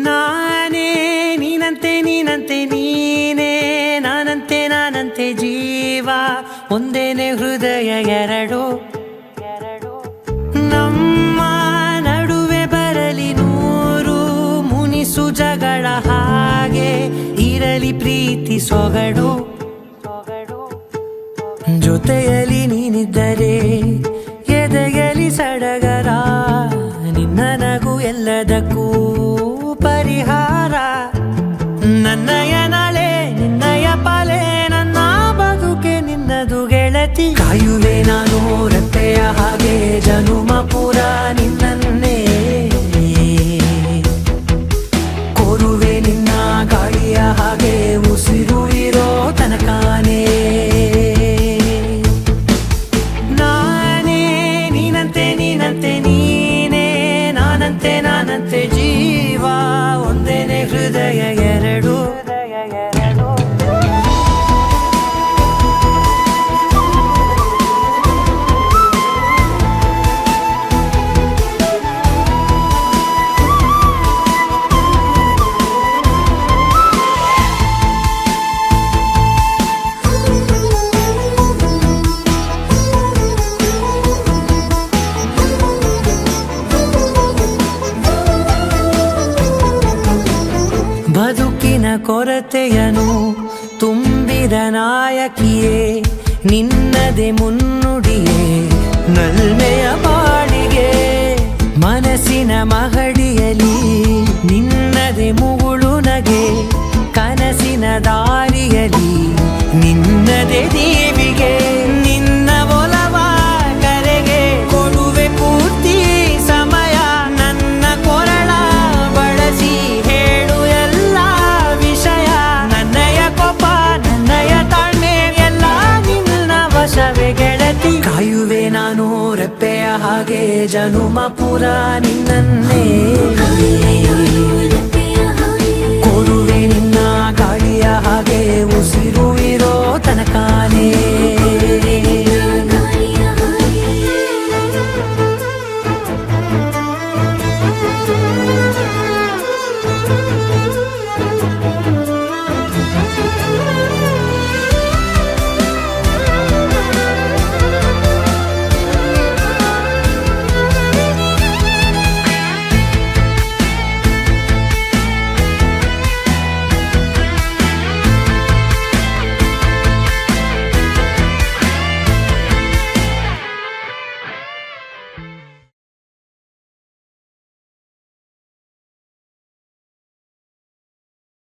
ನಾನೇ ನೀನಂತೆ ನೀನಂತೆ ನೀನೇ ನಾನಂತೆ ನಾನಂತೆ ಜೀವ ಒಂದೇನೆ ಹೃದಯ ಎರಡು ನಮ್ಮ ನಡುವೆ ಬರಲಿ ನೂರು ಮುನಿಸು ಜಗಳ ಹಾಗೆ ಇರಲಿ ಪ್ರೀತಿ ಸೊಗಡು ಜೊತೆಯಲ್ಲಿ ನೀನಿದ್ದರೆ ಎದೆಯಲಿ ಸಡಗರ ನಿನ್ನ ನಗು ಎಲ್ಲದಕ್ಕೂ ಪರಿಹಾರ ನನ್ನಯ ನಾಳೆ ನಿನ್ನಯ ಪಾಲೆ ನನ್ನ ಬದುಕೆ ನಿನ್ನದು ಗೆಳತಿ ಕಾಯುವೆ ನಾನು ರತ್ತೆಯ ಹಾಗೆ ಜನುಮ ಪುರ ನಿನ್ನನ್ನೇ ಕೋರುವೆ ನಿನ್ನ ಗಾಳಿಯ ಹಾಗೆ ಉಸಿರು ಇರೋ ತನಕಾನೇ ನಾನೇ ನೀನಂತೆ ನೀನಂತೆ ನೀನೇ ನಾನಂತೆ ನಾನಂತೆ ಜೀವ ಒಂದೇನೆ ಹೃದಯ ಎರಡು ಬದುಕಿನ ಕೊರತೆಯನು ತುಂಬಿದ ನಾಯಕಿಯೇ ನಿನ್ನದೆ ಮುನ್ನುಡಿಯೇ ನಲ್ಮೆಯ ಬಾಡಿಗೆ ಮನಸ್ಸಿನ ಮಹಡಿಯಲಿ ನಿನ್ನದೆ ಮುಗುಳು ನಗೆ ಕನಸಿನ ದಾರಿಯಲಿ ನಿನ್ನದೆ ದೀವಿಗೆ ನಿನ್ನ ಒಲವ ಕರೆಗೆ ಕೊಡುವೆ ಪೂರ್ತಿ ಸಮಯ ನನ್ನ ಕೊರಳ ಬಳಸಿ ಹೇಳು ಎಲ್ಲ ವಿಷಯ ನನ್ನಯ ಕೋಪ ನನ್ನಯ ತಾಳ್ಮೆ ಎಲ್ಲ ನಿನ್ನ ವಶವೇ ಗೆಳತಿ ಕಾಯುವೆ ನಾನು ರೆಪ್ಪೆಯ ಹಾಗೆ ಜನುಮ ಪುರ ನಿನ್ನನ್ನೇ